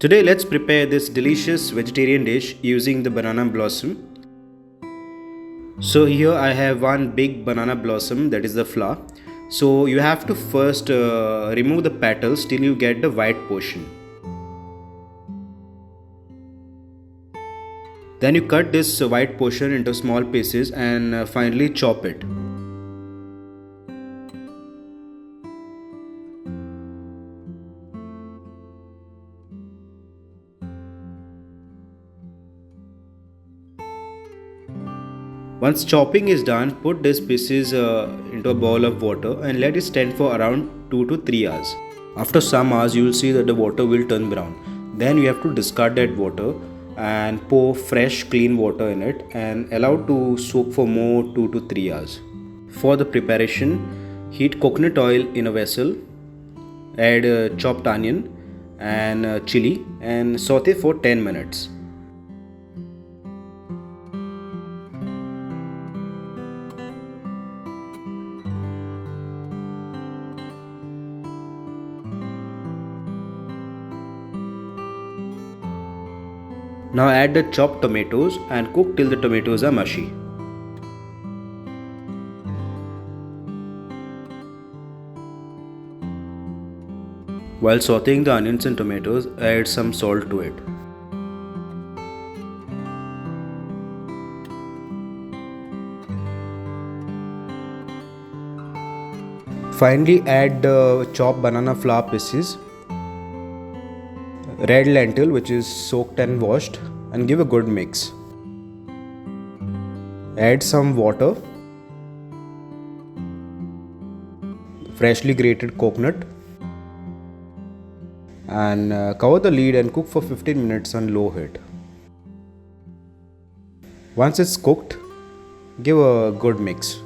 Today let's prepare this delicious vegetarian dish using the banana blossom. So here I have one big banana blossom, that is the flower. So you have to first remove the petals till you get the white portion. Then you cut this white portion into small pieces and finally chop it. Once chopping is done, put these pieces into a bowl of water and let it stand for around 2 to 3 hours. After some hours, you will see that the water will turn brown. Then you have to discard that water and pour fresh clean water in it and allow to soak for more 2 to 3 hours. For the preparation, heat coconut oil in a vessel, add chopped onion and chili and saute for 10 minutes. Now add the chopped tomatoes and cook till the tomatoes are mushy. While sauteing the onions and tomatoes, add some salt to it. Finally add the chopped banana flower pieces, red lentil which is soaked and washed, and give a good mix. Add some water, freshly grated coconut, and cover the lid and cook for 15 minutes on low heat. Once it's cooked, give a good mix.